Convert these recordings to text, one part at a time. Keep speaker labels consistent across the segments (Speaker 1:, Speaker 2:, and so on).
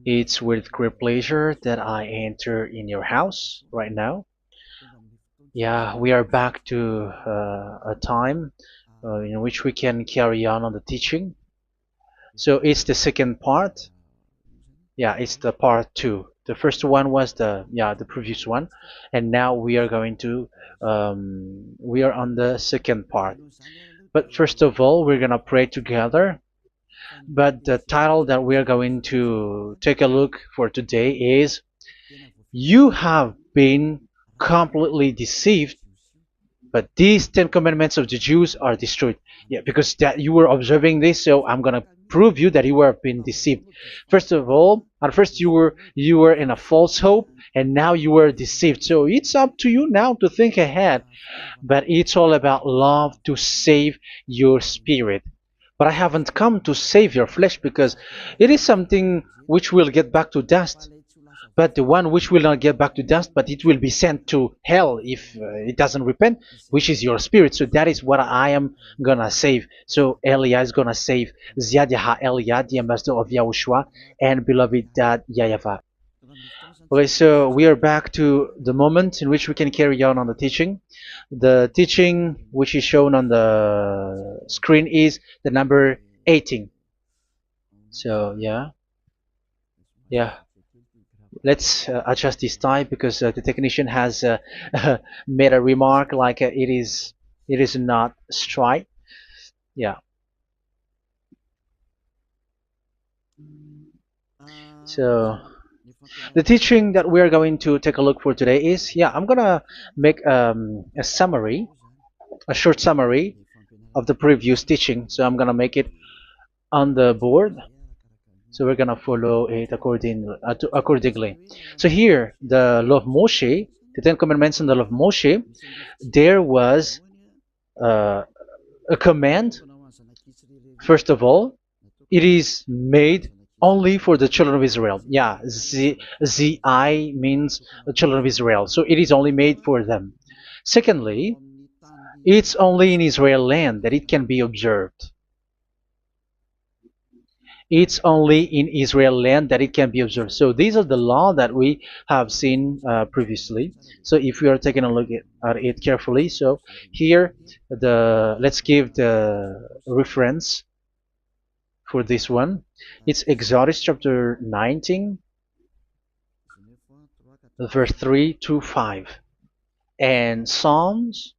Speaker 1: It's with great pleasure that I enter in your house right now. Yeah, we are back to a time in which we can carry on the teaching. So it's the second part. Yeah, it's the part two. The first one was the previous one, and now we are going to we are on the second part. But first of all, we're gonna pray together. But the title that we are going to take a look for today is "You have been completely deceived, but these 10 commandments of the Jews are destroyed." Yeah, because that you were observing this, so I'm gonna prove you that you were being deceived. First of all, at first you were in a false hope, and now you were deceived. So it's up to you now to think ahead. But it's all about love to save your spirit. But I haven't come to save your flesh, because it is something which will get back to dust. But the one which will not get back to dust, but it will be sent to hell if it doesn't repent, which is your spirit. So that is what I am gonna save. So Elia is gonna save Ziad Elia, the ambassador of Yahushua, and beloved dad YAHVAH. Okay, so we are back to the moment in which we can carry on the teaching. The teaching which is shown on the screen is the number 18. So yeah, let's adjust this time, because the technician has made a remark like it is not straight. Yeah. So the teaching that we are going to take a look for today is, I'm gonna make a summary, a short summary of the previous teaching. So I'm gonna make it on the board. So we're gonna follow it accordingly. So here, the law of Moshe, the Ten Commandments and the law of Moshe, there was uh, a command. First of all, it is made only for the children of Israel. Yeah, Z-I means the children of Israel. So it is only made for them. Secondly, it's only in Israel land that it can be observed. It's only in Israel land that it can be observed. So these are the law that we have seen previously. So if we are taking a look at it carefully, so here let's give the reference for this one. It's Exodus chapter 19, verse 3 to 5, and Psalms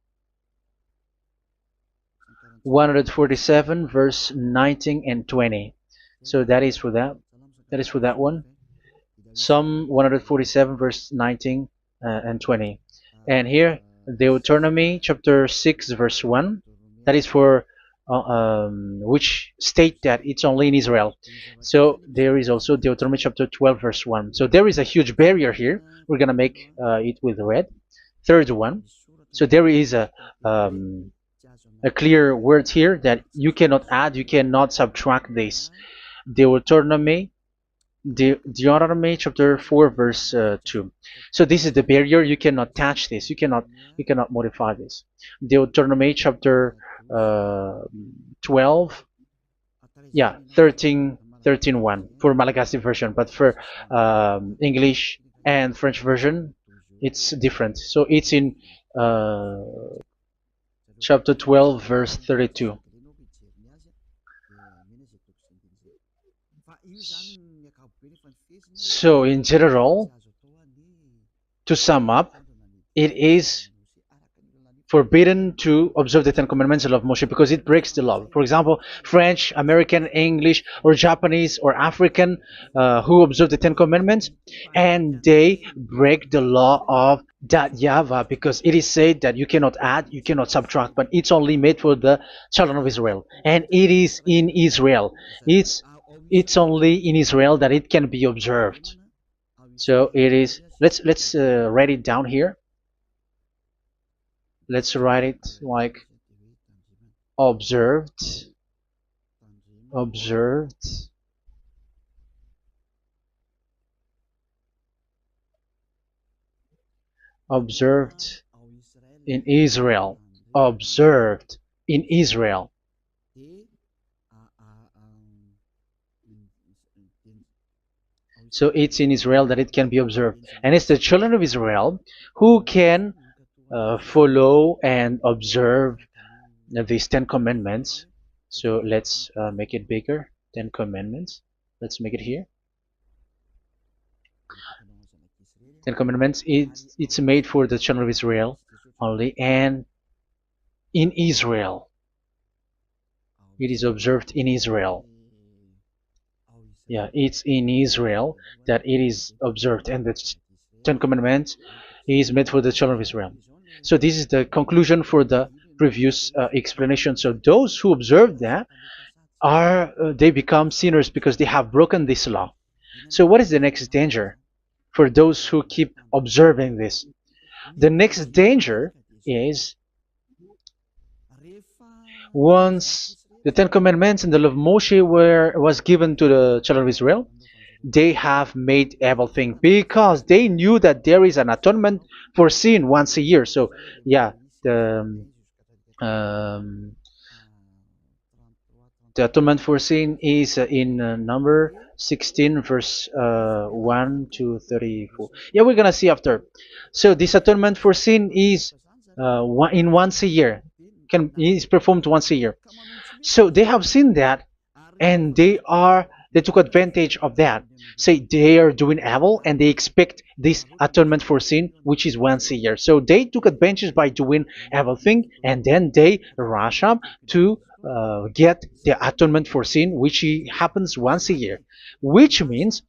Speaker 1: 147, verse 19 and 20. So that is for that. That is for that one. Psalm 147, verse 19 and 20. And here, Deuteronomy chapter 6, verse 1. That is for which state that it's only in Israel. So there is also Deuteronomy chapter 12, verse 1. So there is a huge barrier here. We're going to make it with red. Third one. So there is a clear word here that you cannot add, you cannot subtract this. Deuteronomy Deuteronomy chapter 4, verse 2. So this is the barrier. You cannot touch this. You cannot modify this. Deuteronomy chapter 12, 13 1 for Malagasy version, but for English and French version, it's different. So it's in uh, chapter 12, verse 32. So in general, to sum up, it is forbidden to observe the Ten Commandments of Moshe, because it breaks the law. For example, French, American, English, or Japanese, or African who observe the Ten Commandments, and they break the law of that YAHVAH, because it is said that you cannot add, you cannot subtract, but it's only made for the children of Israel, and it is in Israel. It's only in Israel that it can be observed. So it is. Let's write it down here. Let's write it like observed, observed, observed in Israel, observed in Israel. So it's in Israel that it can be observed, and it's the children of Israel who can follow and observe these 10 commandments. So let's make it bigger. 10 commandments. Let's make it here. 10 commandments. It's made for the children of Israel only, and in Israel. It is observed in Israel. Yeah, it's in Israel that it is observed, and the 10 Commandments is made for the children of Israel. So this is the conclusion for the previous explanation. So those who observe that are they become sinners because they have broken this law. So what is the next danger for those who keep observing this? The next danger is once the 10 Commandments and the law of Moshe was given to the children of Israel, they have made everything because they knew that there is an atonement for sin once a year. So yeah, um, the atonement for sin is in number 16 verse 1 to 34. Yeah, we're gonna see after. So this atonement for sin is in once a year, is performed once a year. So they have seen that, and they took advantage of that. Say they are doing evil and they expect this atonement for sin, which is once a year. So they took advantage by doing evil thing, and then they rush up to get the atonement for sin, which happens once a year, which means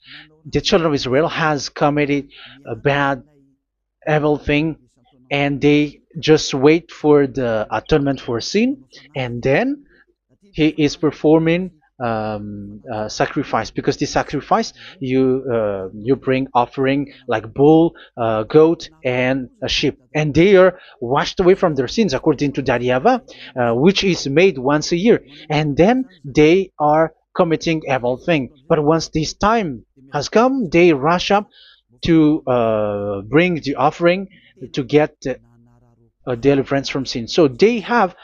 Speaker 1: the children of Israel has committed a bad evil thing, and they just wait for the atonement for sin, and then he is performing sacrifice, because the sacrifice you bring offering like bull, goat, and a sheep, and they are washed away from their sins according to that YAHVAH, which is made once a year, and then they are committing evil thing. But once this time has come, they rush up to bring the offering to get deliverance from sin. So they have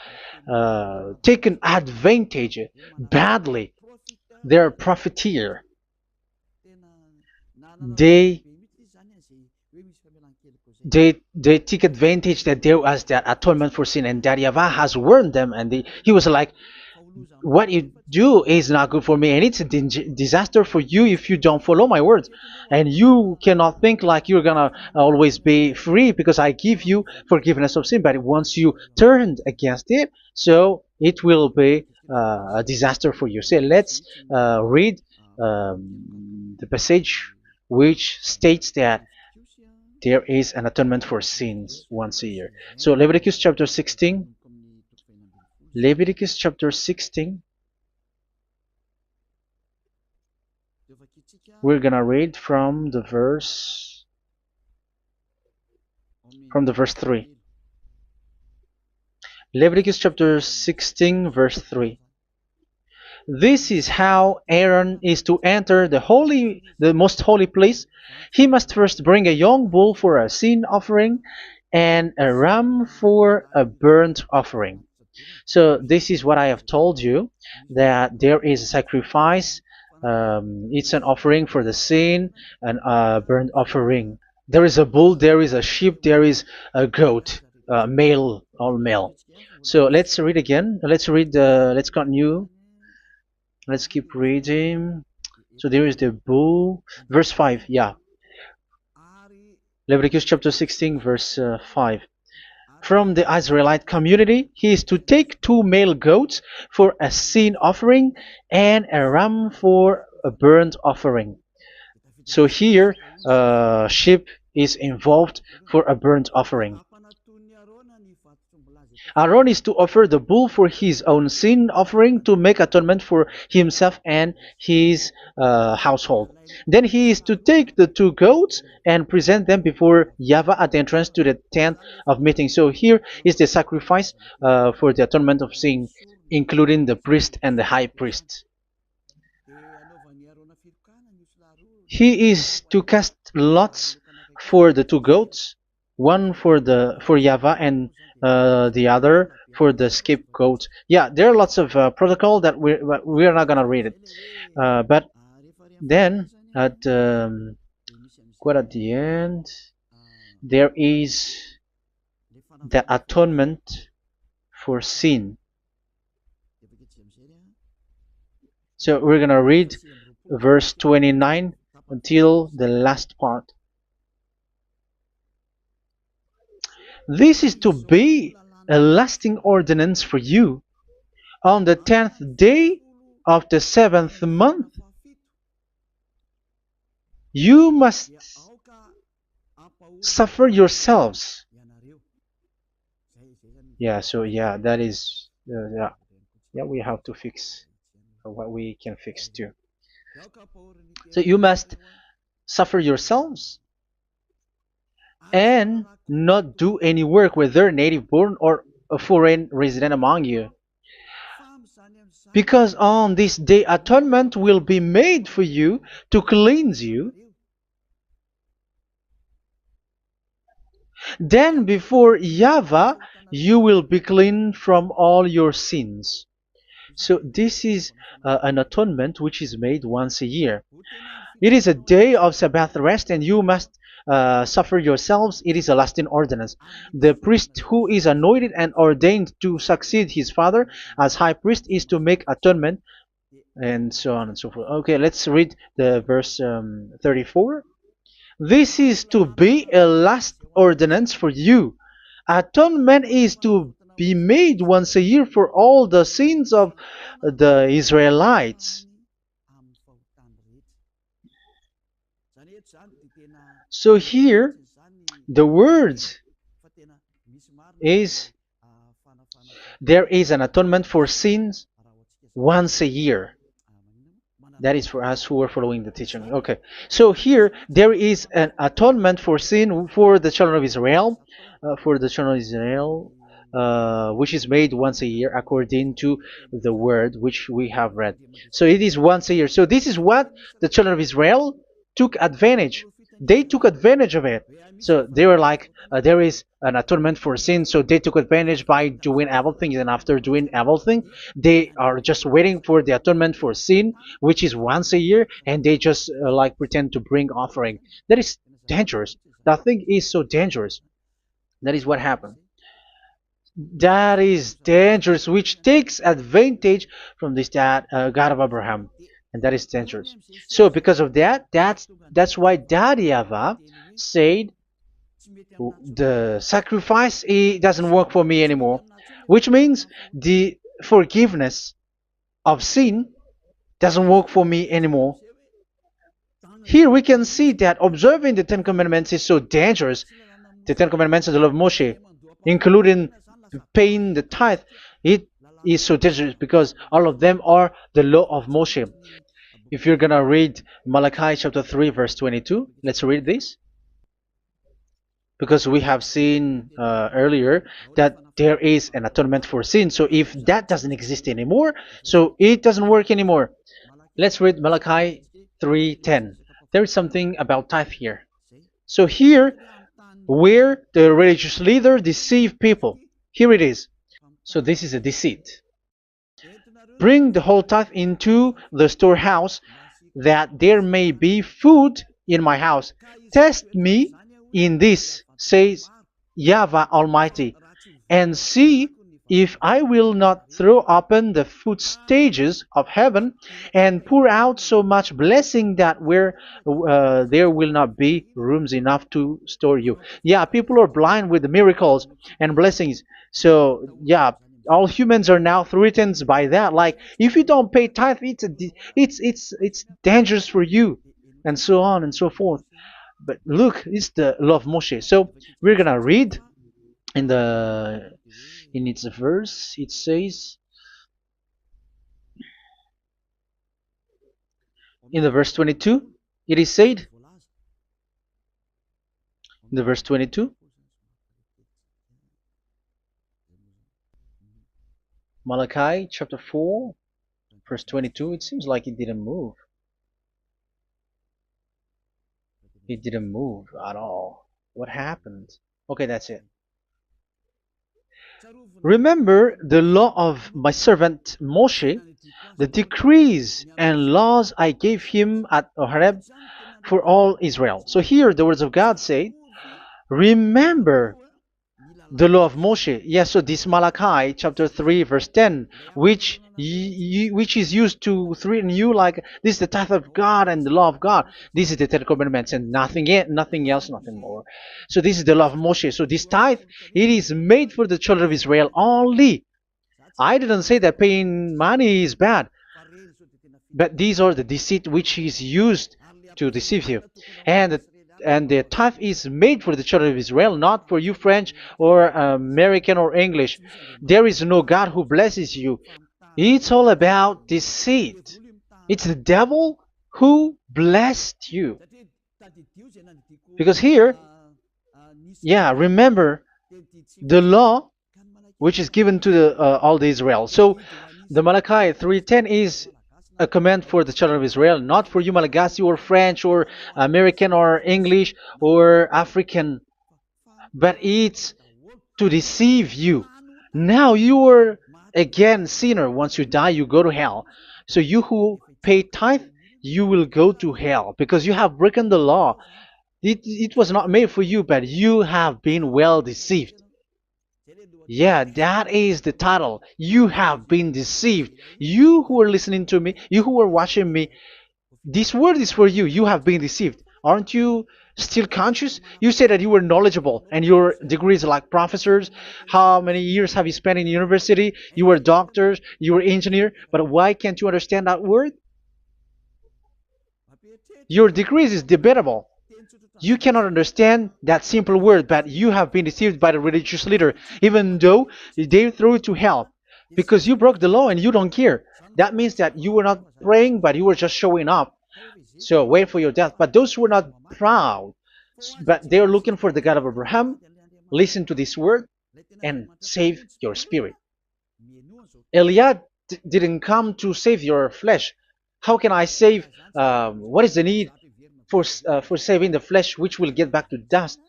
Speaker 1: taken advantage badly. They're a profiteer. They they take advantage that there was that atonement for sin, and that YAHVAH has warned them, and he was like, what you do is not good for me, and it's a disaster for you if you don't follow my words, and you cannot think like you're gonna always be free because I give you forgiveness of sin, but once you turned against it, so it will be a disaster for you. So let's read the passage which states that there is an atonement for sins once a year. So Leviticus chapter 16. Leviticus chapter 16. We're gonna read from the verse 3. Leviticus chapter 16 verse 3. This is how Aaron is to enter the most holy place. He must first bring a young bull for a sin offering and a ram for a burnt offering. So this is what I have told you, that there is a sacrifice. It's an offering for the sin, and a burnt offering. There is a bull, there is a sheep, there is a goat, male, all male. So let's read again. Let's continue. Let's keep reading. So there is the bull, verse 5. Yeah, Leviticus chapter 16 verse 5. From the Israelite community, he is to take 2 male goats for a sin offering and a ram for a burnt offering. So here, sheep is involved for a burnt offering. Aaron is to offer the bull for his own sin offering to make atonement for himself and his household. Then he is to take the 2 goats and present them before YAHVAH at the entrance to the tent of meeting. So here is the sacrifice for the atonement of sin, including the priest and the high priest. He is to cast lots for the 2 goats, one for YAHVAH and the other for the scapegoat. Yeah, there are lots of protocol that we are not gonna read it, but then At quite at the end, there is the atonement for sin. So we're gonna read verse 29 until the last part. This is to be a lasting ordinance for you. On the 10th day of the 7th month, you must suffer yourselves. Yeah, so yeah, that is, yeah, we have to fix what we can fix too. So you must suffer yourselves and not do any work, whether native born or a foreign resident among you. Because on this day atonement will be made for you to cleanse you. Then before YAHVAH you will be clean from all your sins. So this is an atonement which is made once a year. It is a day of Sabbath rest, and you must suffer yourselves. It is a lasting ordinance. The priest who is anointed and ordained to succeed his father as high priest is to make atonement, and so on and so forth. Okay, let's read the verse 34. This is to be a last ordinance for you. Atonement is to be made once a year for all the sins of the Israelites. So here, the words is there is an atonement for sins once a year. That is for us who are following the teaching. Okay, so here there is an atonement for sin for the children of Israel, which is made once a year according to the word which we have read. So it is once a year. So this is what the children of Israel took advantage. They took advantage of it. So they were like, there is an atonement for sin, so they took advantage by doing evil things, and after doing evil things, they are just waiting for the atonement for sin, which is once a year, and they just like pretend to bring offering. That is dangerous. That thing is so dangerous. That is what happened. That is dangerous, which takes advantage from this God of Abraham, and that is dangerous. So because of that, that's why Daddy Ava said the sacrifice it doesn't work for me anymore, which means the forgiveness of sin doesn't work for me anymore. Here we can see that observing the Ten Commandments is so dangerous. The Ten Commandments of the law of Moshe, including paying the tithe, it is so dangerous because all of them are the law of Moshe. If you're gonna read Malachi chapter 3 verse 22, let's read this. Because we have seen earlier that there is an atonement for sin. So if that doesn't exist anymore, so it doesn't work anymore. Let's read Malachi 3:10. There is something about tithe here. So here, where the religious leader deceive people, here it is. So this is a deceit. Bring the whole tithe into the storehouse, that there may be food in my house. Test me in this, says YAHVAH Almighty, and see if I will not throw open the food stages of heaven and pour out so much blessing that where there will not be rooms enough to store you. Yeah, people are blind with the miracles and blessings. So yeah, all humans are now threatened by that. Like if you don't pay tithe, it's dangerous for you, and so on and so forth. But look, it's the law of Moshe. So we're gonna read in its verse. It says in the verse 22. It is said in the verse 22. Malachi chapter 4 verse 22. It seems like it didn't move. It didn't move at all. What happened? Okay, that's it. Remember the law of my servant Moshe, the decrees and laws I gave him at Horeb for all Israel. So here the words of God say, remember the law of Moshe. Yes, so this Malachi chapter 3 verse 10, which is used to threaten you like this is the tithe of God and the law of God. This is the Ten Commandments and nothing else, nothing more. So this is the law of Moshe. So this tithe, it is made for the children of Israel only. I didn't say that paying money is bad, but these are the deceit which is used to deceive you. And the tithe is made for the children of Israel, not for you French or American or English. There is no God who blesses you. It's all about deceit. It's the devil who blessed you. Because here, yeah, remember the law which is given to all the Israel. So the Malachi 3:10 is a command for the children of Israel, not for you Malagasy or French or American or English or African, but it's to deceive you. Now you are again sinner. Once you die, you go to hell. So you who pay tithe, you will go to hell because you have broken the law. It was not made for you, but you have been well deceived. Yeah, that is the title. You have been deceived. You who are listening to me, you who are watching me, this word is for you. You have been deceived. Aren't you still conscious? You said that you were knowledgeable and your degrees are like professors. How many years have you spent in university? You were doctors, you were engineer, but why can't you understand that word? Your degrees is debatable. You cannot understand that simple word, but you have been deceived by the religious leader, even though they threw you to hell because you broke the law and you don't care. That means that you were not praying, but you were just showing up. So wait for your death. But those who are not proud, but they are looking for the God of Abraham, listen to this word and save your spirit. Eliad didn't come to save your flesh. How can I save? What is the need for saving the flesh, which will get back to dust?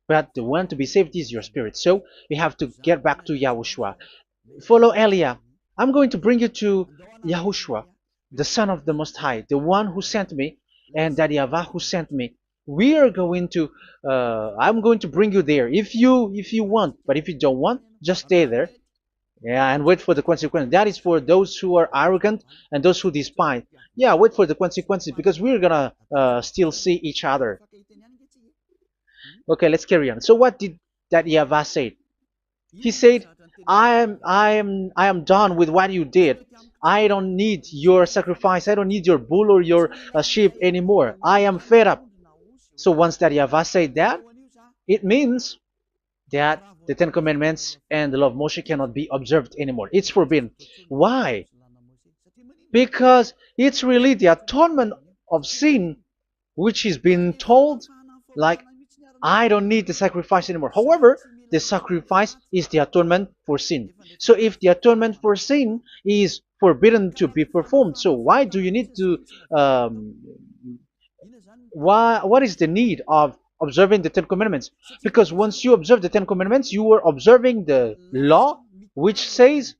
Speaker 1: But the one to be saved is your spirit. So we have to get back to Yahushua. Follow Eliah. I'm going to bring you to Yahushua, the Son of the Most High, the one who sent me, and that YAHVAH who sent me. We are going to. I'm going to bring you there if you want, but if you don't want, just stay there. Yeah, and wait for the consequence. That is for those who are arrogant and those who despise. Yeah, wait for the consequences because we're gonna still see each other. Okay, let's carry on. So what did that YAHVAH say? He said, I am done with what you did. I don't need your sacrifice. I don't need your bull or your sheep anymore. I am fed up. So once that YAHVAH said that, it means that the Ten Commandments and the law of Moshe cannot be observed anymore. It's forbidden. Why? Because it's really the atonement of sin which is being told, like, I don't need the sacrifice anymore. However, the sacrifice is the atonement for sin. So if the atonement for sin is forbidden to be performed, so why do you need to what is the need of observing the Ten Commandments? Because once you observe the Ten Commandments, you are observing the law which says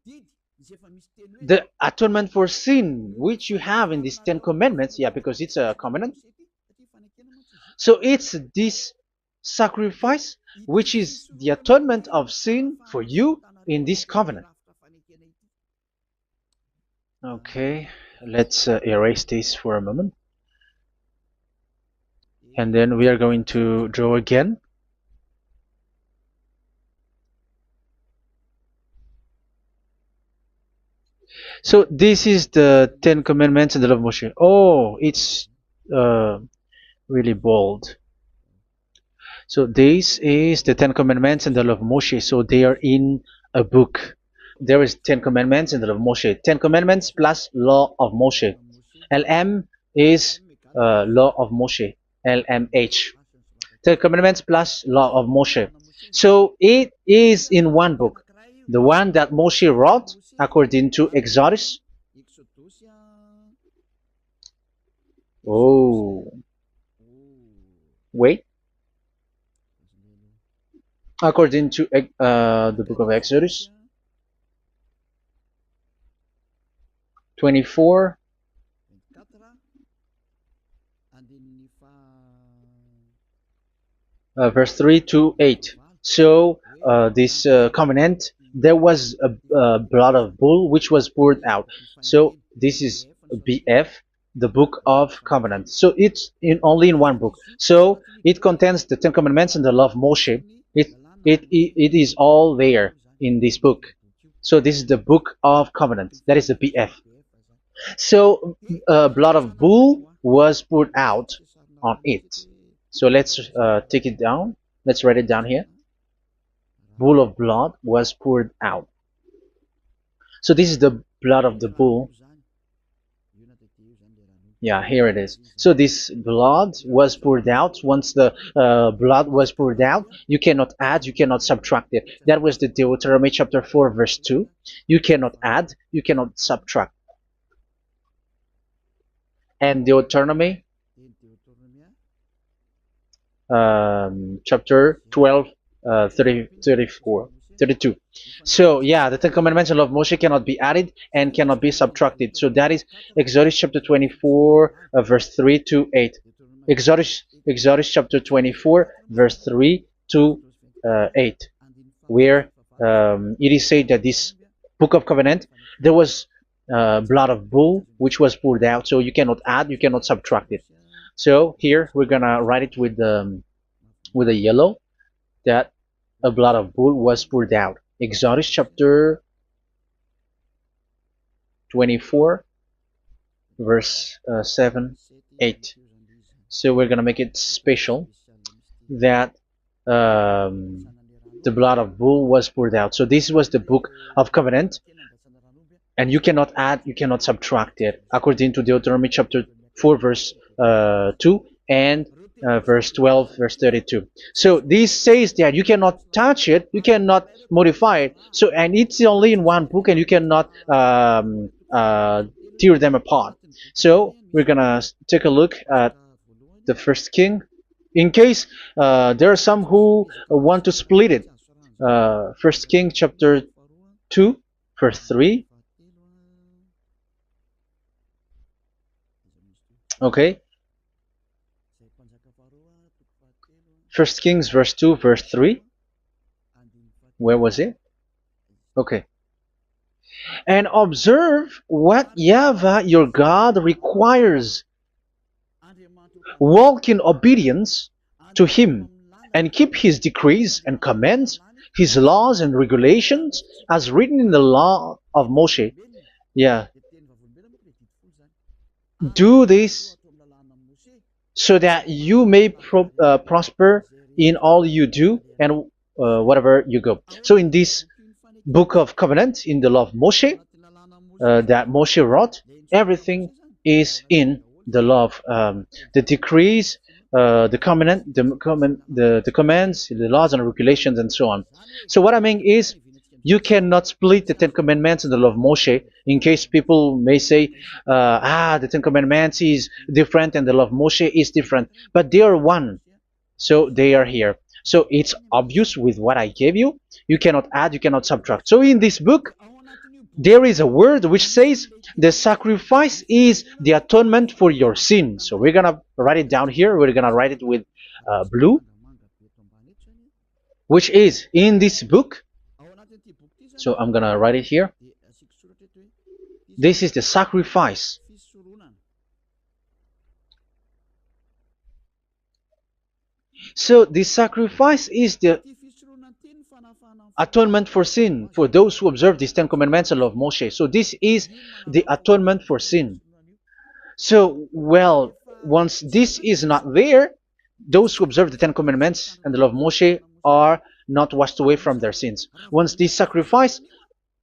Speaker 1: the atonement for sin which you have in these Ten Commandments. Yeah, because it's a covenant. So it's this sacrifice which is the atonement of sin for you in this covenant. Okay, let's erase this for a moment. And then we are going to draw again. So this is the Ten Commandments and the law of Moshe. Oh, it's really bold. So this is the Ten Commandments and the law of Moshe. So they are in a book. There is Ten Commandments and the law of Moshe. Ten Commandments plus law of Moshe. LM is law of Moshe. LMH. Ten Commandments plus law of Moshe. So it is in one book. The one that Moshe wrote according to Exodus. Oh, wait. According to the book of Exodus 24, verse 3 to 8. So this covenant, there was a blood of bull which was poured out. So this is BF, the book of covenant. So it's only in one book. So it contains the Ten Commandments and the law of Moshe. It is all there in this book. So this is the book of covenant. That is the BF. So blood of bull was poured out on it. So let's take it down. Let's write it down here. Bull of blood was poured out. So this is the blood of the bull. Yeah, here it is. So this blood was poured out. Once the blood was poured out, you cannot add, you cannot subtract it. That was the Deuteronomy chapter 4, verse 2. You cannot add, you cannot subtract. And Deuteronomy chapter 12, 32. So yeah, the Ten Commandments and law of Moshe cannot be added and cannot be subtracted. So that is Exodus chapter 24, verse 3 to 8. Exodus chapter 24, verse 3 to 8, where it is said that this book of covenant, there was blood of bull which was poured out. So you cannot add, you cannot subtract it. So here we're gonna write it with a yellow, that a blood of bull was poured out. Exodus chapter 24, verse 7, 8. So we're gonna make it special that the blood of bull was poured out. So this was the book of covenant, and you cannot add, you cannot subtract it, according to Deuteronomy chapter 4, verse 2 and verse 12, verse 32. So this says that you cannot touch it, you cannot modify it. So, and it's only in one book, and you cannot tear them apart. So we're gonna take a look at the first king, in case there are some who want to split it. First King chapter 2, verse 3. Okay. First Kings verse 2, verse 3. Where was it? Okay. And observe what YAHVAH your God requires. Walk in obedience to him, and keep his decrees and commands, his laws and regulations, as written in the law of Moshe. Yeah. Do this so that you may prosper in all you do and whatever you go. So in this book of covenant, in the law of Moshe, that Moshe wrote, everything is in the law of the decrees, the covenant, the commands, the laws and regulations, and so on. So what I mean is, you cannot split the Ten Commandments and the law of Moshe. In case people may say, the Ten Commandments is different and the law of Moshe is different, but they are one. So they are here. So it's obvious with what I gave you. You cannot add, you cannot subtract. So in this book, there is a word which says the sacrifice is the atonement for your sin. So we're gonna write it down here. We're gonna write it with blue, which is in this book. So I'm gonna write it here. This is the sacrifice. So the sacrifice is the atonement for sin for those who observe these Ten Commandments and law of Moshe. So this is the atonement for sin. So, well, once this is not there, those who observe the Ten Commandments and the law of Moshe are not washed away from their sins. Once this sacrifice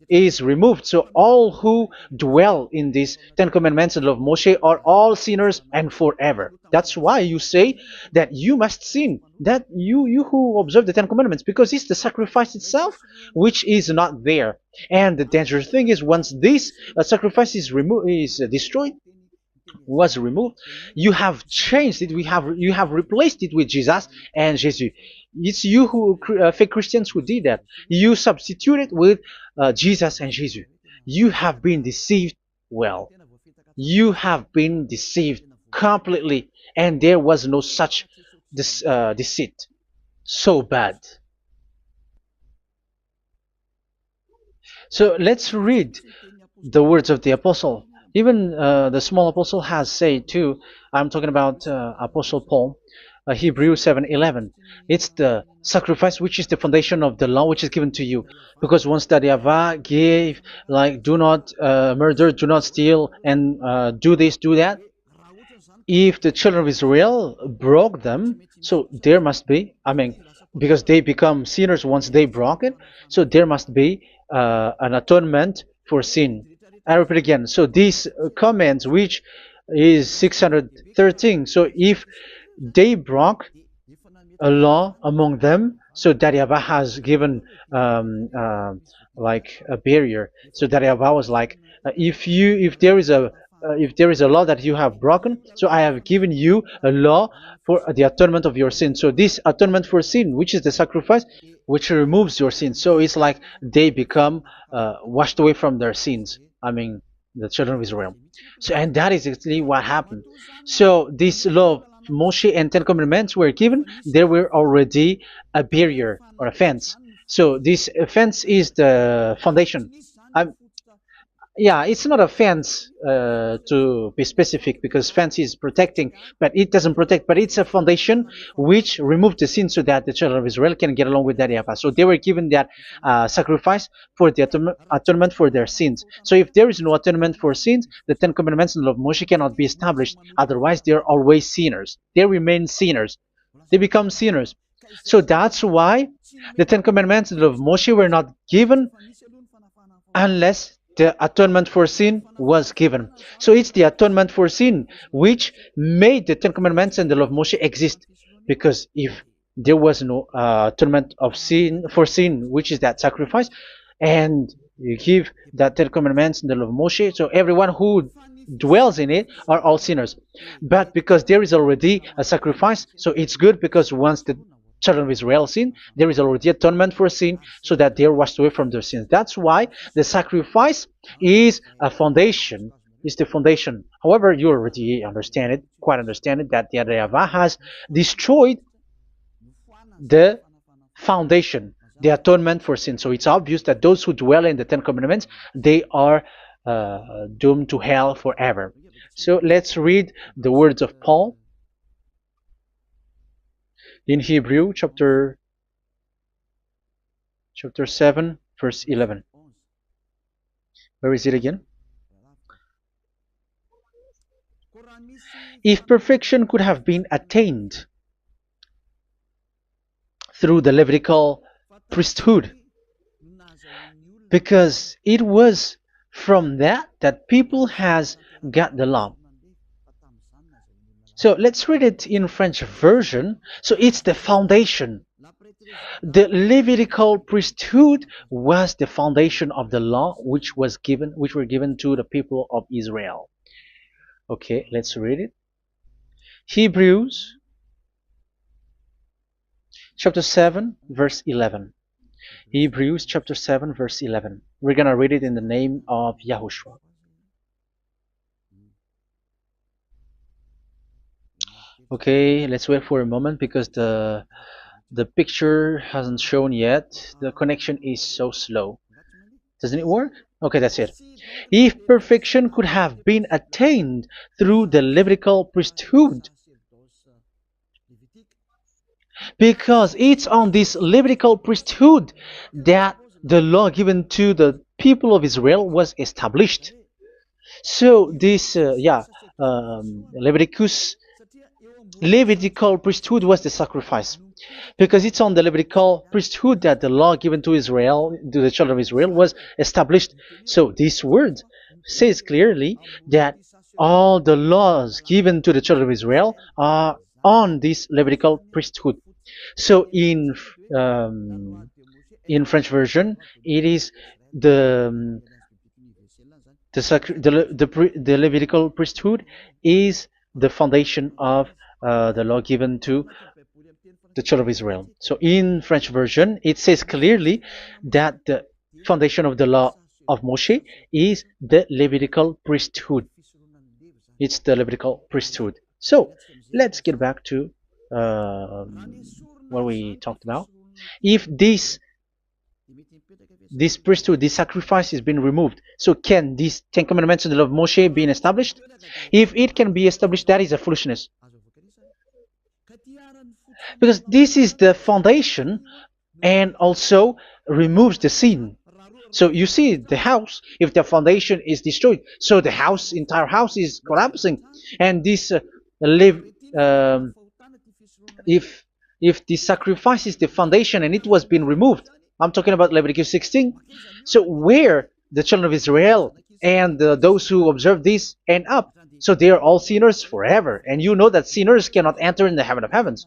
Speaker 1: is removed, so all who dwell in these Ten Commandments and law of Moshe are all sinners and forever. That's why you say that you must sin, that you who observe the Ten Commandments, because it's the sacrifice itself which is not there. And the dangerous thing is, once this sacrifice is destroyed, was removed, you have changed it. You have replaced it with Jesus and Jesus. It's you who fake Christians who did that. You substitute it with Jesus and Jesus. You have been deceived Well, you have been deceived completely, and there was no such deceit. So bad. So let's read the words of the apostle. Even the small apostle has said too. I'm talking about Apostle Paul, Hebrews 7:11. It's the sacrifice which is the foundation of the law which is given to you. Because once that YAHVAH gave, like, do not murder, do not steal, and do this, do that, if the children of Israel broke them, so there must be, I mean, because they become sinners once they broke it, so there must be an atonement for sin. I repeat again. So these comments, which is 613, so if they broke a law among them, so that YAHVAH has given like a barrier. So that YAHVAH was like, if there is a law that you have broken, so I have given you a law for the atonement of your sin. So this atonement for sin, which is the sacrifice, which removes your sin. So it's like they become washed away from their sins. I mean, the children of Israel. So, and that is exactly what happened. So this law of Moshe and Ten Commandments were given. There were already a barrier or a fence. So this fence is the foundation. I'm, yeah, it's not a fence to be specific, because fence is protecting, but it doesn't protect. But it's a foundation which removed the sin so that the children of Israel can get along with that YAHVAH. So they were given that sacrifice for the atonement for their sins. So if there is no atonement for sins, the Ten Commandments and the law of Moshe cannot be established. Otherwise, they are always sinners. They remain sinners. They become sinners. So that's why the Ten Commandments and the law of Moshe were not given unless the atonement for sin was given. So it's the atonement for sin which made the Ten Commandments and the law of Moshe exist. Because if there was no atonement of sin for sin, which is that sacrifice, and you give that Ten Commandments and the law of Moshe, so everyone who dwells in it are all sinners. But because there is already a sacrifice, so it's good, because once the children of Israel sin, there is already atonement for sin, so that they are washed away from their sins. That's why the sacrifice is a foundation, is the foundation. However, you already understand it, quite understand it, that the YAHVAH has destroyed the foundation, the atonement for sin. So it's obvious that those who dwell in the Ten Commandments, they are doomed to hell forever. So let's read the words of Paul in Hebrew chapter 7 verse 11. Where is it again? If perfection could have been attained through the Levitical priesthood, because it was from that people has got the law. So let's read it in French version. So it's the foundation. The Levitical priesthood was the foundation of the law which were given to the people of Israel. Okay, let's read it. Hebrews chapter 7 verse 11. Hebrews chapter 7 verse 11. We're gonna read it in the name of YAHOSHUAH. Okay, let's wait for a moment, because the picture hasn't shown yet. The connection is so slow. Doesn't it work? Okay, that's it. If perfection could have been attained through the Levitical priesthood, because it's on this Levitical priesthood that the law given to the people of Israel was established. So this, Levitical priesthood was the sacrifice, because it's on the Levitical priesthood that the law given to Israel, to the children of Israel, was established. So this word says clearly that all the laws given to the children of Israel are on this Levitical priesthood. So in French version, it is the Levitical priesthood is the foundation of the law given to the children of Israel. So in French version, it says clearly that the foundation of the law of Moshe is the Levitical priesthood. It's the Levitical priesthood. So let's get back to what we talked about. If this priesthood, this sacrifice is being removed, so can these Ten Commandments and the law of Moshe be established? If it can be established, that is a foolishness. Because this is the foundation and also removes the sin. So you see the house, if the foundation is destroyed, so the house, entire house is collapsing. And this live, um, if the sacrifice is the foundation and it was being removed, I'm talking about Leviticus 16. So where the children of Israel and those who observe this end up, so they are all sinners forever. And you know that sinners cannot enter in the heaven of heavens.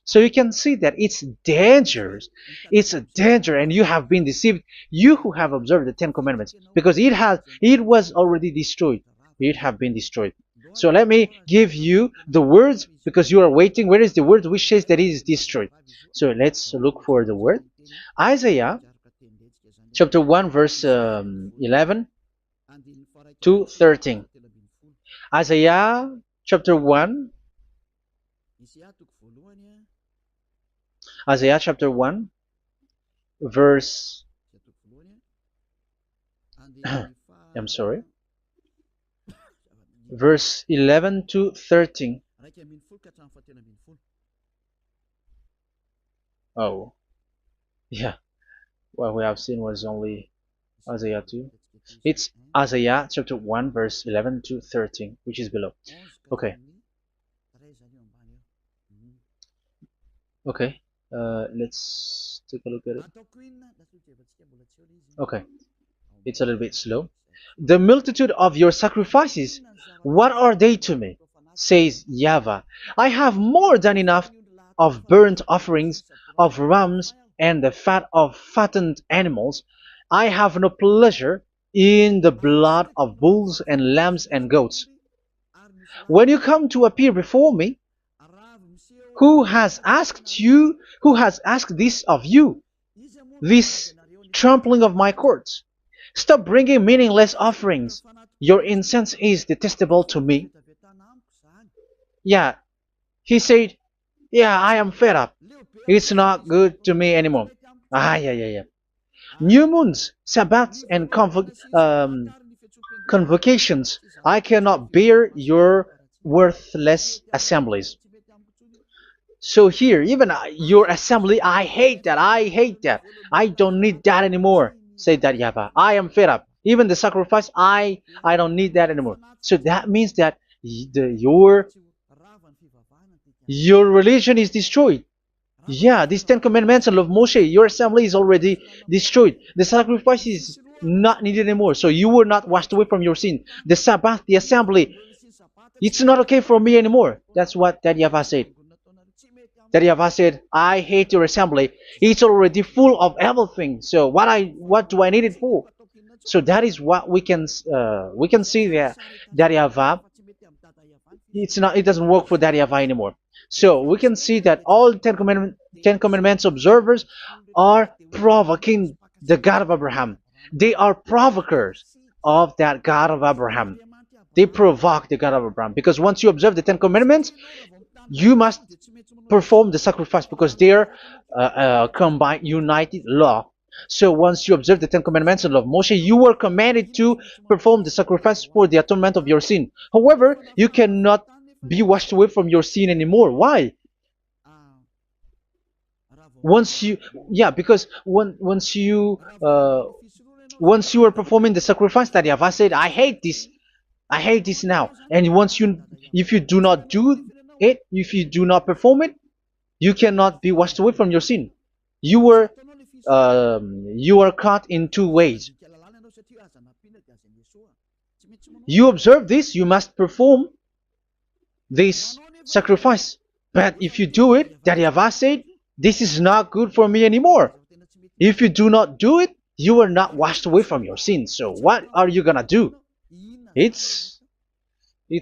Speaker 1: So you can see that it's dangerous. It's a danger, and you have been deceived. You who have observed the Ten Commandments, because it was already destroyed. It have been destroyed. So let me give you the words, because you are waiting. Where is the word which says that it is destroyed? So let's look for the word. Isaiah chapter 1 verse 11 to 13. Isaiah chapter 1. Isaiah chapter 1 verse I'm sorry, verse 11 to 13. Oh, yeah, what we have seen was only Isaiah 2. It's Isaiah chapter 1 verse 11 to 13, which is below. Okay. Okay. Let's take a look at it. Okay, it's a little bit slow. The multitude of your sacrifices, what are they to me? Says YAHVAH. I have more than enough of burnt offerings, of rams, and the fat of fattened animals. I have no pleasure in the blood of bulls and lambs and goats. When you come to appear before me, who has asked this of you, this trampling of my courts? Stop bringing meaningless offerings. Your incense is detestable to me. Yeah, he said, yeah, I am fed up. It's not good to me anymore. Yeah. New moons, Sabbaths, and convocations. I cannot bear your worthless assemblies. So here, even your assembly, I hate that. I hate that. I don't need that anymore. Say that, YAHVAH. I am fed up. Even the sacrifice, I don't need that anymore. So that means that your religion is destroyed. Yeah, these Ten Commandments and love Moshe, your assembly is already destroyed. The sacrifice is not needed anymore. So you were not washed away from your sin. The Sabbath, the assembly, it's not okay for me anymore. That's what that YAHVAH said. That YAHVAH said, I hate your assembly. It's already full of everything. So what do I need it for? So that is what we can see there. That YAHVAH, it doesn't work for that YAHVAH anymore. So we can see that all Ten Commandments observers are provoking the God of Abraham. They are provokers of that God of Abraham. They provoke the God of Abraham, because once you observe the Ten Commandments, you must perform the sacrifice, because they're combined, united law. So once you observe the Ten Commandments and love Moshe, you were commanded to perform the sacrifice for the atonement of your sin. However, you cannot be washed away from your sin anymore. Why? Because once you are performing the sacrifice that YAHVAH said, I hate this now. And if you do not do it, if you do not perform it, you cannot be washed away from your sin. You are caught in two ways. You observe this, you must perform this sacrifice. But if you do it, that YAHVAH said, this is not good for me anymore. If you do not do it, you are not washed away from your sins. So what are you gonna do? It's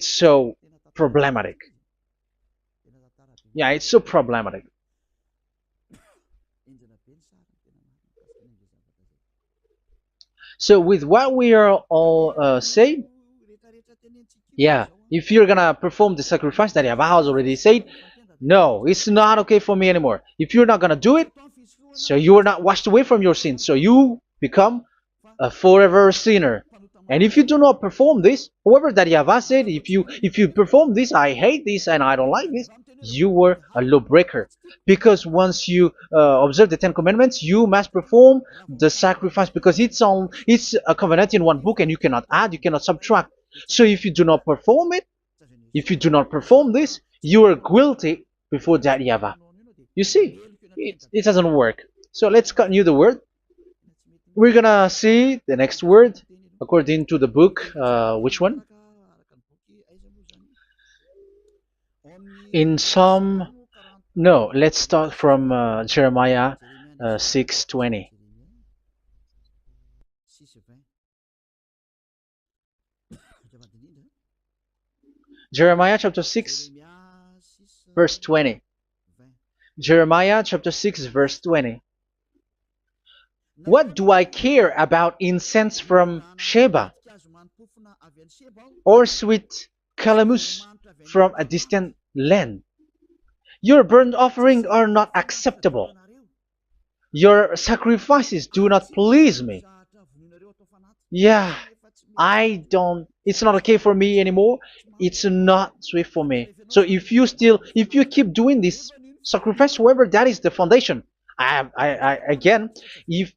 Speaker 1: so problematic. Yeah, it's so problematic. So with what we are all saying, yeah, if you're gonna perform the sacrifice that YAHVAH has already said, no, it's not okay for me anymore. If you're not gonna do it, so you are not washed away from your sins, so you become a forever sinner. And if you do not perform this, whoever that YAHVAH said, if you perform this, I hate this and I don't like this, you were a lawbreaker. Because once you observe the Ten Commandments, you must perform the sacrifice because it's a covenant in one book and you cannot add, you cannot subtract. So if you do not perform it, if you do not perform this, you are guilty before that YAHVAH. You see, it doesn't work. So let's continue the word. We're gonna see the next word according to the book. Which one? In Psalm. No, let's start from Jeremiah 6:20. Jeremiah chapter 6, verse 20. Jeremiah chapter 6, verse 20. What do I care about incense from Sheba or sweet calamus from a distant land? Your burnt offerings are not acceptable. Your sacrifices do not please me. Yeah, it's not okay for me anymore. It's not sweet for me. So if you keep doing this sacrifice, however, that is the foundation. Again, if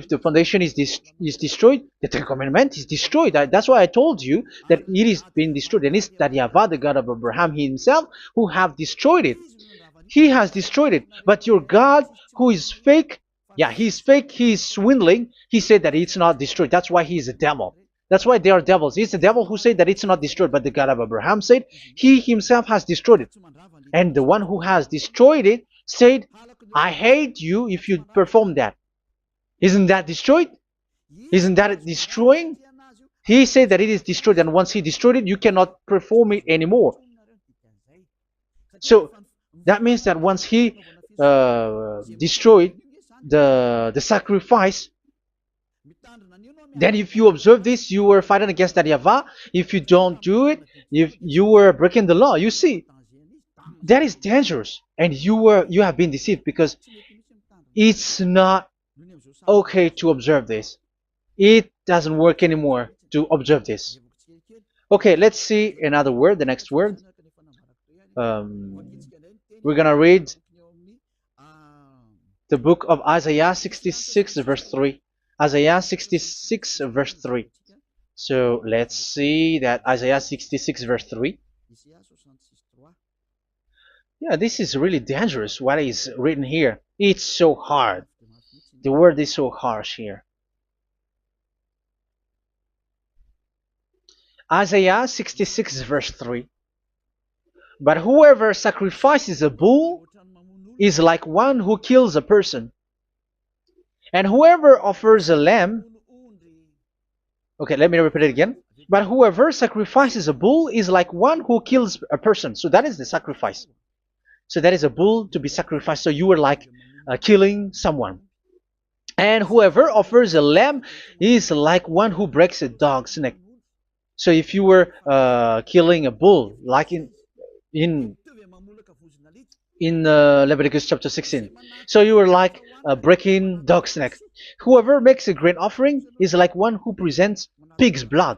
Speaker 1: the foundation is destroyed, the Ten Commandment is destroyed. That's why I told you that it is being destroyed, and it's that YAHVAH, the God of Abraham himself, who have destroyed it. He has destroyed it. But your God, who is fake, yeah, he's fake, he's swindling. He said that it's not destroyed. That's why he is a devil. That's why they are devils. It's the devil who said that it's not destroyed, but the God of Abraham said he himself has destroyed it. And the one who has destroyed it said, I hate you if you perform that. Isn't that destroyed? Isn't that destroying? He said that it is destroyed, and once he destroyed it, you cannot perform it anymore. So that means that once he destroyed the sacrifice, then if you observe this, you were fighting against that YAHVAH. If you don't do it, if you were breaking the law, you see, that is dangerous, and you have been deceived because it's not okay to observe this. It doesn't work anymore to observe this. Okay, let's see another word, the next word. We're gonna read the book of Isaiah 66 verse 3. Isaiah 66 verse 3. So let's see that Isaiah 66 verse 3. Yeah, this is really dangerous what is written here. It's so hard. The word is so harsh here. Isaiah 66 verse 3. But whoever sacrifices a bull is like one who kills a person. And whoever offers a lamb... Okay, let me repeat it again. But whoever sacrifices a bull is like one who kills a person. So that is the sacrifice. So that is a bull to be sacrificed. So you are like killing someone. And whoever offers a lamb is like one who breaks a dog's neck. So if you were killing a bull, like in Leviticus chapter 16, so you were like breaking dog's neck. Whoever makes a grain offering is like one who presents pig's blood.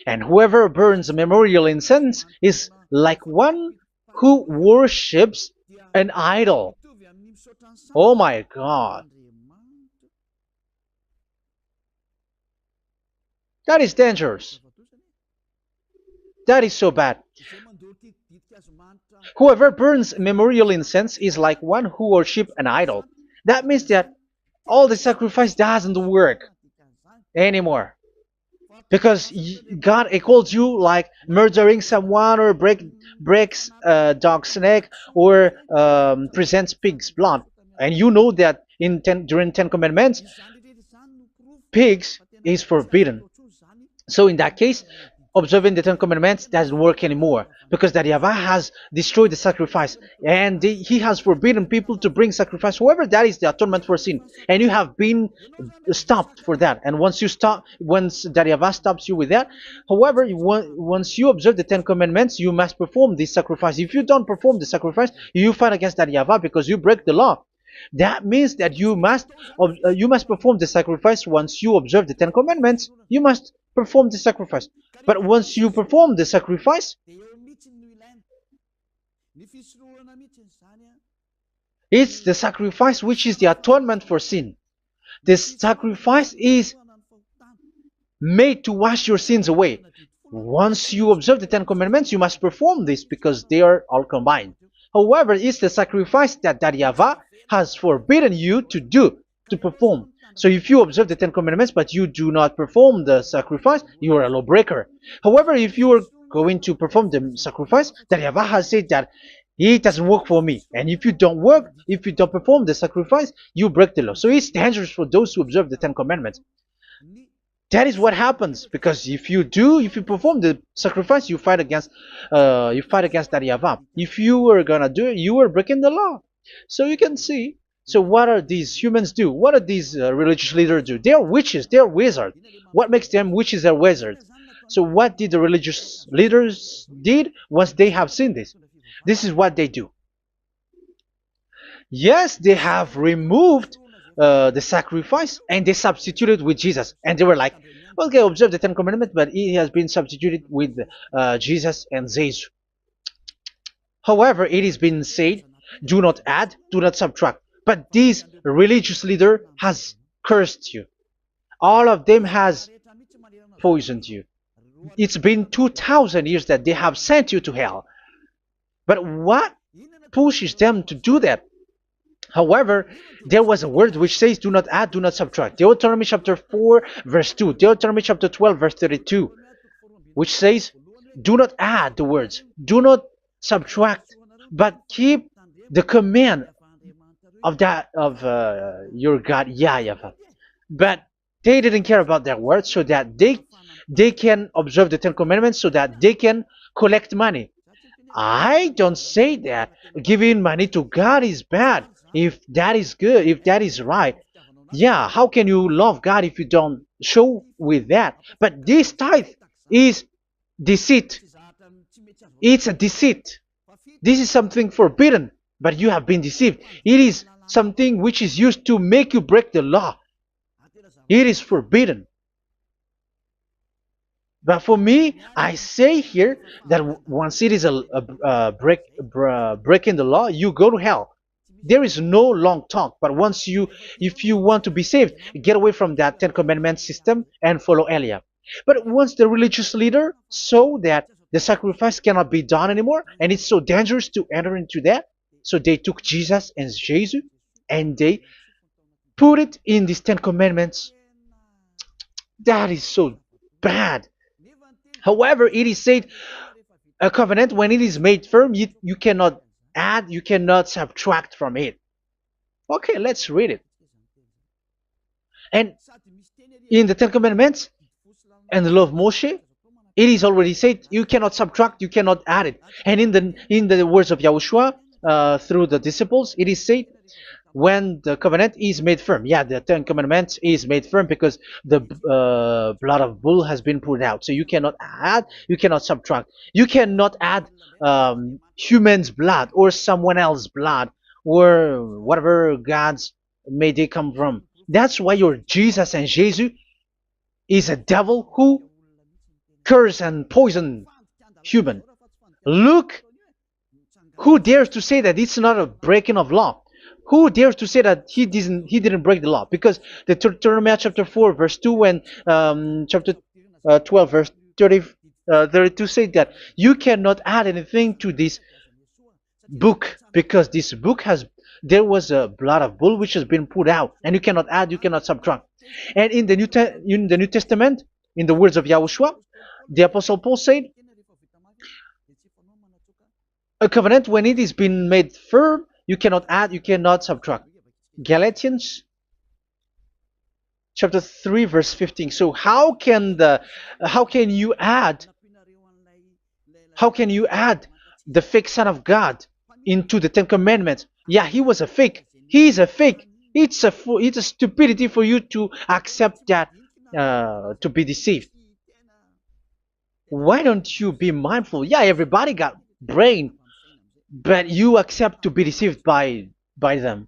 Speaker 1: And whoever burns a memorial incense is like one who worships an idol. Oh my God. That is dangerous. That is so bad. Whoever burns memorial incense is like one who worships an idol. That means that all the sacrifice doesn't work anymore. Because God equals you like murdering someone or breaks a dog's neck or presents pig's blood. And you know that during 10 Commandments, pigs is forbidden. So in that case, observing the Ten Commandments doesn't work anymore because that Yahweh has destroyed the sacrifice and he has forbidden people to bring sacrifice. However, that is the atonement for sin, and you have been stopped for that. And once you stop, once that Yahweh stops you with that, however, once you observe the Ten Commandments, you must perform this sacrifice. If you don't perform the sacrifice, you fight against that Yahweh because you break the law. That means that you must perform the sacrifice. Once you observe the Ten Commandments, you must perform the sacrifice. But once you perform the sacrifice, it's the sacrifice which is the atonement for sin. This sacrifice is made to wash your sins away. Once you observe the Ten Commandments, you must perform this because they are all combined. However, it's the sacrifice that Yahweh has forbidden you to do, to perform. So if you observe the Ten Commandments but you do not perform the sacrifice, you are a lawbreaker. However, if you are going to perform the sacrifice, that Yahweh has said that it doesn't work for me. And if you don't perform the sacrifice, you break the law. So it's dangerous for those who observe the Ten Commandments. That is what happens, because if you perform the sacrifice, you fight against that Yahweh. If you are gonna do it, you are breaking the law. So you can see. So what are these humans do? What are these religious leaders do? They are witches. They are wizards. What makes them witches or wizards? So what did the religious leaders did once they have seen this? This is what they do. Yes, they have removed the sacrifice and they substituted with Jesus, and they were like, okay, observe the Ten Commandments, but it has been substituted with Jesus and Jesus. However, it has been said, do not add, do not subtract. But this religious leader has cursed you. All of them has poisoned you. It's been 2,000 years that they have sent you to hell. But what pushes them to do that? However, there was a word which says, do not add, do not subtract. Deuteronomy chapter 4, verse 2. Deuteronomy chapter 12, verse 32. Which says, do not add the words. Do not subtract. But keep the command of your God, YAHVAH. But they didn't care about their words, so that they can observe the Ten Commandments, so that they can collect money. I don't say that giving money to God is bad. If that is good, if that is right, yeah, how can you love God if you don't show with that? But this tithe is deceit. It's a deceit. This is something forbidden, but you have been deceived. It is something which is used to make you break the law. It is forbidden. But for me, I say here that once it is breaking the law, you go to hell. There is no long talk. But if you want to be saved, get away from that Ten Commandments system and follow Eliah. But once the religious leader saw that the sacrifice cannot be done anymore, and it's so dangerous to enter into that, so they took Jesus and Jesus and they put it in these Ten Commandments. That is so bad. However, it is said, a covenant, when it is made firm, you cannot add, you cannot subtract from it. Okay, let's read it. And in the Ten Commandments and the law of Moshe, it is already said, you cannot subtract, you cannot add it. And in the words of YAHOSHUAH, through the disciples, it is said, when the covenant is made firm. Yeah, the Ten Commandments is made firm because the blood of bull has been poured out. So you cannot add, you cannot subtract. You cannot add human's blood or someone else's blood or whatever gods may they come from. That's why your Jesus and Jesus is a devil who curse and poison human. Look, who dares to say that it's not a breaking of law? Who dares to say that he didn't break the law? Because the Deuteronomy chapter 4 verse 2 and chapter 12 verse 32 say that you cannot add anything to this book, because this book there was a blood of bull which has been put out, and you cannot add, you cannot subtract. And in the New Testament, in the words of YAHOSHUAH, the Apostle Paul said, a covenant, when it is been made firm, you cannot add, you cannot subtract. Galatians chapter 3 verse 15. So how can you add How can you add the fake Son of God into the Ten Commandments? Yeah, he was a fake. He is a fake. It's a stupidity for you to accept that, to be deceived. Why don't you be mindful? Yeah, everybody got brain, but you accept to be deceived by them.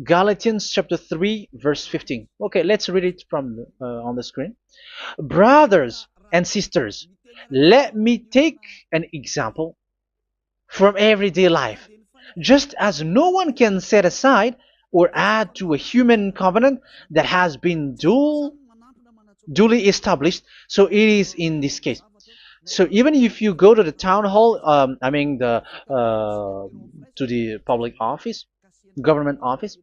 Speaker 1: Galatians chapter 3 verse 15. Okay, let's read it from on the screen. Brothers and sisters, let me take an example from everyday life. Just as no one can set aside or add to a human covenant that has been duly established, so it is in this case. So even if you go to the town hall, I mean to the public office, government office,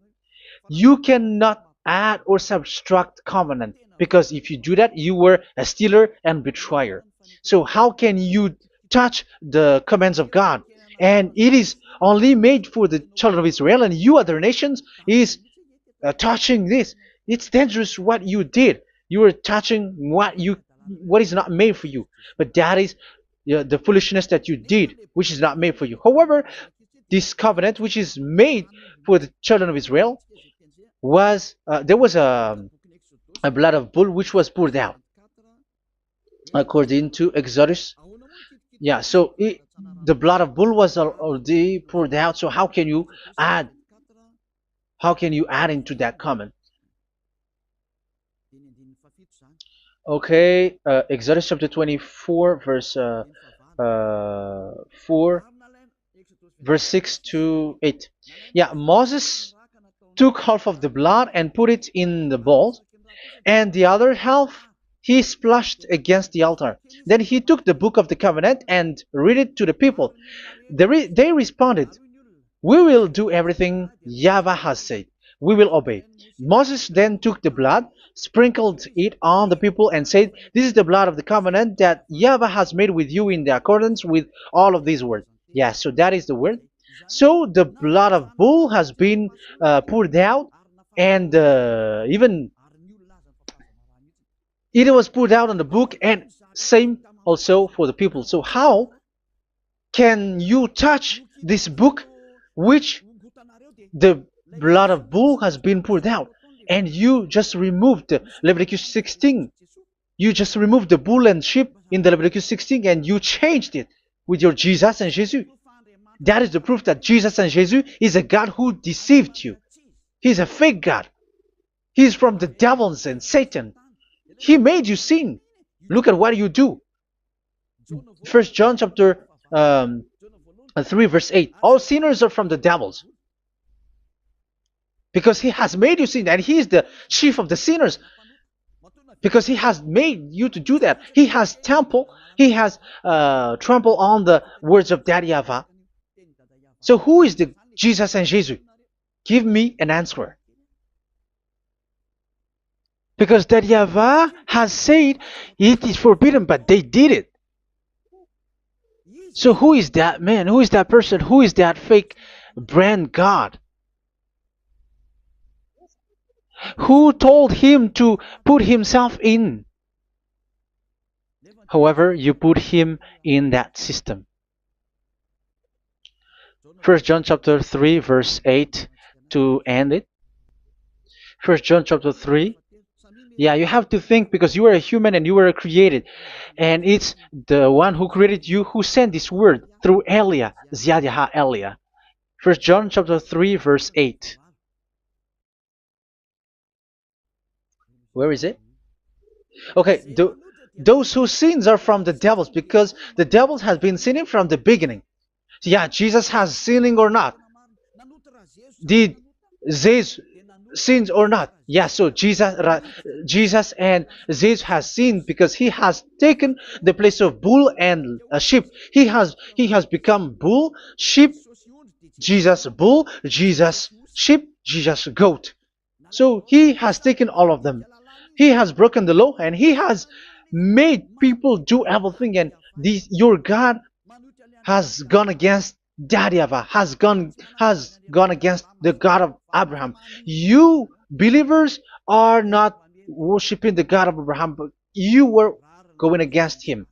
Speaker 1: you cannot add or subtract covenant, because if you do that, you were a stealer and betrayer. So how can you touch the commands of God? And it is only made for the children of Israel, and you other nations is touching this. It's dangerous what you did. You are touching what is not made for you. But that is the foolishness that you did, which is not made for you. However, this covenant, which is made for the children of Israel, was there was a blood of bull which was poured out according to Exodus. Yeah, so the blood of bull was already poured out. So add how can you add into that comment? Okay, Exodus chapter 24 verse 4 verse 6 to 8. Yeah, Moses took half of the blood and put it in the bowl, and the other half he splashed against the altar. Then he took the book of the covenant and read it to the people. They responded, "We will do everything YAHVAH has said. We will obey." Moses then took the blood, sprinkled it on the people, and said, "This is the blood of the covenant that YAHVAH has made with you in the accordance with all of these words." Yeah, so that is the word. So the blood of bull has been poured out, and even it was poured out on the book, and same also for the people. So how can you touch this book which the blood of bull has been poured out? And you just removed Leviticus 16. You just removed the bull and sheep in the Leviticus 16, and you changed it with your Jesus and Jesus. That is the proof that Jesus and Jesus is a God who deceived you. He's a fake God. He's from the devils and Satan. He made you sin. Look at what you do. First John chapter 3 verse 8. All sinners are from the devils, because he has made you sin, and he is the chief of the sinners, because he has made you to do that. He has trampled on the words of Daddy YAHVAH. So who is the Jesus and Jesus? Give me an answer. Because Daddy YAHVAH has said it is forbidden, but they did it. So who is that man? Who is that person? Who is that fake brand God? Who told him to put himself in? However, you put him in that system. First John chapter 3 verse 8 to end it. First John chapter 3. Yeah, you have to think, because you are a human and you were created. And it's the one who created you who sent this word through Elia, Ziadiha Elia. First John chapter 3 verse 8. Where is it? Okay, those whose sins are from the devils, because the devils has been sinning from the beginning. Yeah, Jesus has sinning or not? Did Jesus sins or not? Yeah, so Jesus and Jesus has sinned, because he has taken the place of bull and a sheep. He has become bull, sheep, Jesus bull, Jesus sheep, Jesus goat. So he has taken all of them. He has broken the law, and he has made people do everything. And your God has gone against Daddy YAHVAH, has gone against the God of Abraham. You believers are not worshiping the God of Abraham, but you were going against him.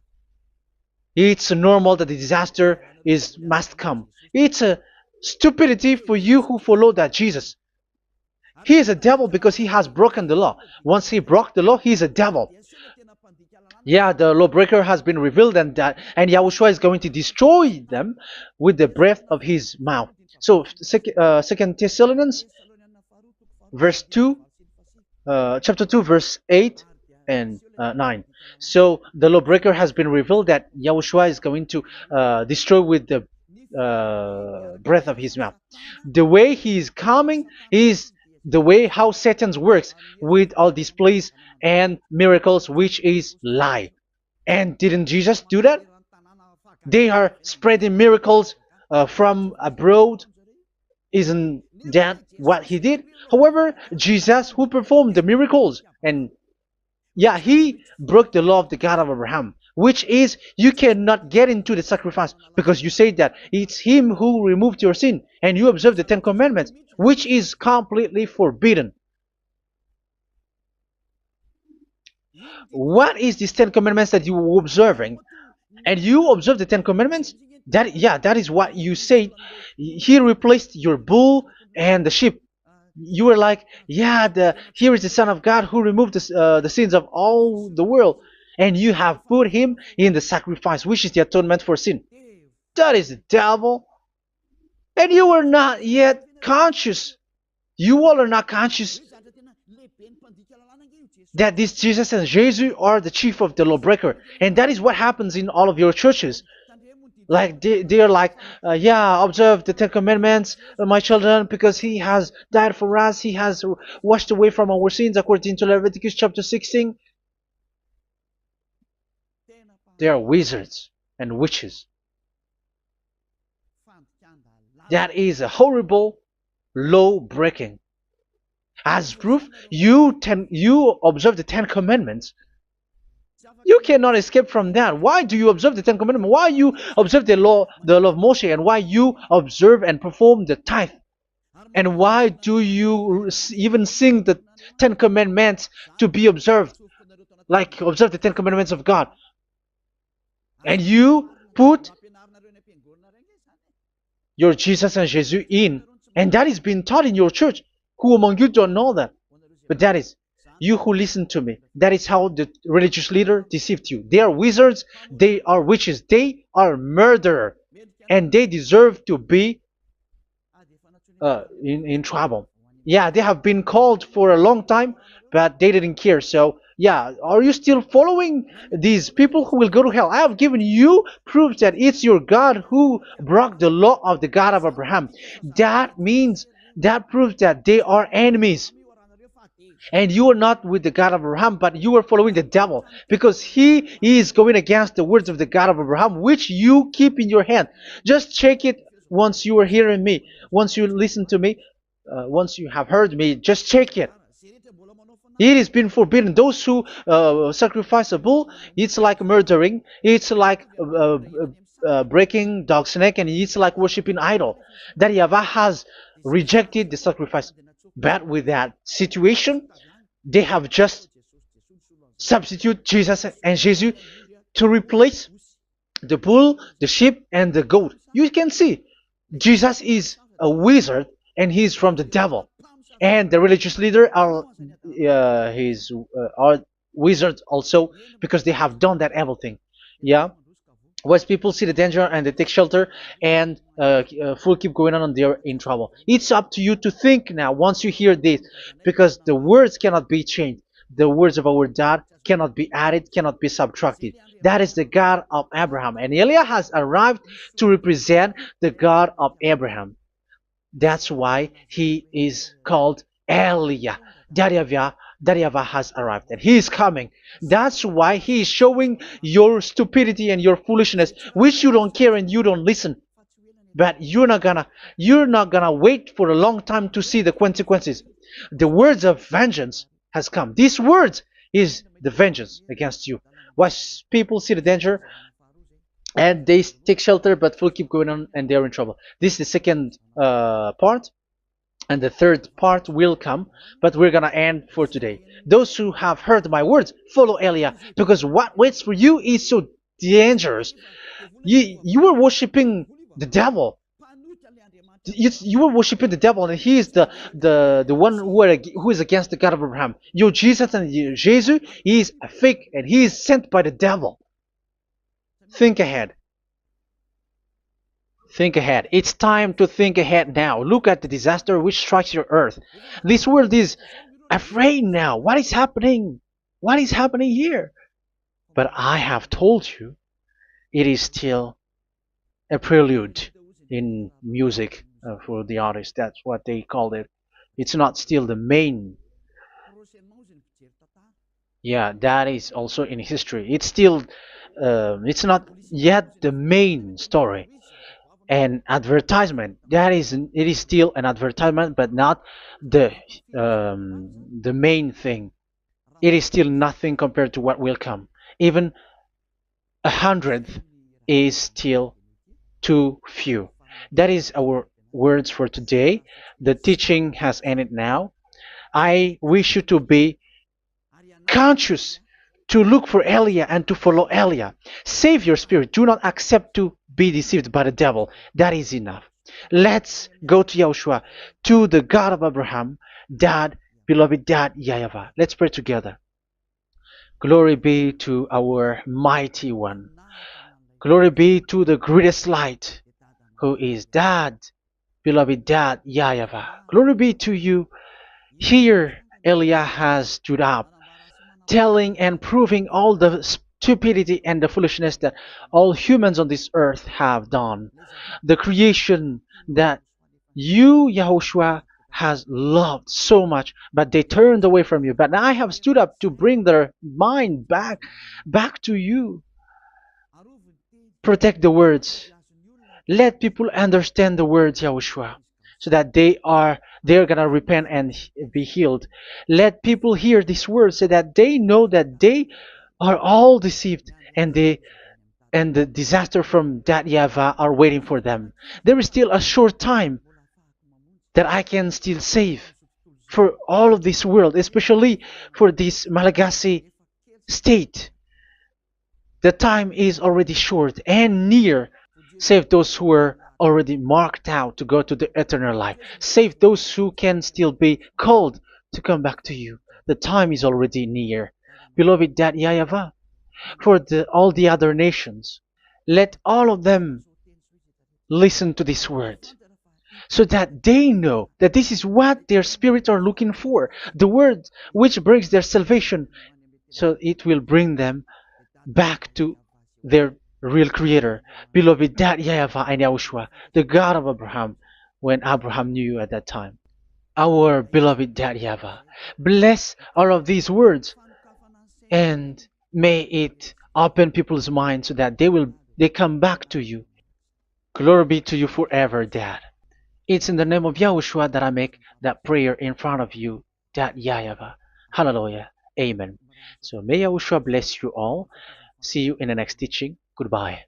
Speaker 1: It's normal that the disaster is must come. It's a stupidity for you who follow that Jesus. He is a devil because he has broken the law. Once he broke the law, he is a devil. Yeah, the lawbreaker has been revealed, and Yahushua is going to destroy them with the breath of his mouth. So, Second Thessalonians, verse 2, chapter 2, verse 8 and 9. So the lawbreaker has been revealed that Yahushua is going to destroy with the breath of his mouth. The way he is coming is the way how Satan works with all displays and miracles, which is lie. And didn't Jesus do that? They are spreading miracles from abroad. Isn't that what he did? However, Jesus, who performed the miracles, and yeah, he broke the law of the God of Abraham, which is you cannot get into the sacrifice because you say that it's him who removed your sin, and you observe the Ten Commandments, which is completely forbidden. What is these Ten Commandments that you were observing? And you observe the Ten Commandments? That is what you said. He replaced your bull and the sheep. You were like, yeah, here is the Son of God who removed the sins of all the world, and you have put him in the sacrifice, which is the atonement for sin. That is the devil. And you are not yet conscious. You all are not conscious that this Jesus and Jesus are the chief of the lawbreaker. And that is what happens in all of your churches. Like they are like, yeah, observe the Ten Commandments, my children, because he has died for us. He has washed away from our sins according to Leviticus chapter 16. They are wizards and witches. That is a horrible law breaking. As proof, you observe the Ten Commandments. You cannot escape from that. Why do you observe the Ten Commandments? Why you observe the law of Moshe, and why you observe and perform the tithe? And why do you even sing the Ten Commandments to be observed? Like observe the Ten Commandments of God. And you put your Jesus and Jesus in. And that is being taught in your church. Who among you don't know that? But that is you who listen to me. That is how the religious leader deceived you. They are wizards. They are witches. They are murderers. And they deserve to be in trouble. Yeah, they have been called for a long time, but they didn't care. So, yeah, are you still following these people who will go to hell? I have given you proof that it's your God who broke the law of the God of Abraham. That means, that proves that they are enemies. And you are not with the God of Abraham, but you are following the devil, because he is going against the words of the God of Abraham, which you keep in your hand. Just check it once you are hearing me. Once you listen to me, once you have heard me, just check it. It has been forbidden. Those who sacrifice a bull, it's like murdering. It's like breaking dog's neck, and it's like worshiping idol. That YAHVAH has rejected the sacrifice. But with that situation, they have just substitute Jesus and Jesus to replace the bull, the sheep, and the goat. You can see Jesus is a wizard, and he's from the devil. And the religious leader are wizards also, because they have done that evil thing. Yeah. Once people see the danger and they take shelter, and full keep going on, and they're in trouble. It's up to you to think now once you hear this, because the words cannot be changed. The words of our God cannot be added, cannot be subtracted. That is the God of Abraham, and Eliah has arrived to represent the God of Abraham. That's why he is called Eliah. YAHVAH has arrived, and he is coming. That's why he is showing your stupidity and your foolishness, which you don't care and you don't listen. But you're not gonna wait for a long time to see the consequences. The words of vengeance has come. These words is the vengeance against you. Once people see the danger and they take shelter, but will keep going on, and they're in trouble. This is the second part. And the third part will come, but we're gonna end for today. Those who have heard my words, follow Eliah, because what waits for you is so dangerous. You were worshiping the devil. You were worshiping the devil, and he is the one who is against the God of Abraham. Your Jesus and your Jesus, he is a fake, and he is sent by the devil. Think ahead. Think ahead. It's time to think ahead now. Look at the disaster which strikes your earth. This world is afraid now. What is happening? What is happening here? But I have told you, it is still a prelude in music for the artist. That's what they called it. It's not still the main. Yeah, that is also in history. It's still, it's not yet the main story. And advertisement, that is, it is still an advertisement, but not the the main thing. It is still nothing compared to what will come. Even a hundredth is still too few. That is our words for today. The teaching has ended now. I wish you to be conscious, to look for Elia and to follow Elia. Save your spirit. Do not accept to be deceived by the devil. That is enough. Let's go to Yahushua, to the God of Abraham, Dad, beloved Dad, YAHVAH. Let's pray together. Glory be to our mighty one. Glory be to the greatest light, who is Dad, beloved Dad, YAHVAH. Glory be to you. Here, Elia has stood up, telling and proving all the stupidity and the foolishness that all humans on this earth have done. The creation that you, Yahushua, has loved so much, but they turned away from you. But now I have stood up to bring their mind back to you. Protect the words. Let people understand the words, Yahushua, so that they're gonna repent and be healed. Let people hear these words so that they know that they are all deceived, and the disaster from that YAHVAH are waiting for them. There is still a short time that I can still save for all of this world, especially for this Malagasy state. The time is already short and near. Save those who are already marked out to go to the eternal life. Save those who can still be called to come back to you. The time is already near. Beloved Dad YAHVAH, for all the other nations, let all of them listen to this word, so that they know that this is what their spirits are looking for, the word which brings their salvation, so it will bring them back to their real creator, beloved Dad YAHVAH and Yahushua, the God of Abraham, when Abraham knew you at that time. Our beloved Dad YAHVAH, bless all of these words, and may it open people's minds so that they come back to you. Glory be to you forever, Dad. It's in the name of Yahushua that I make that prayer in front of you, Dad YAHVAH. Hallelujah. Amen. So may Yahushua bless you all. See you in the next teaching. Goodbye.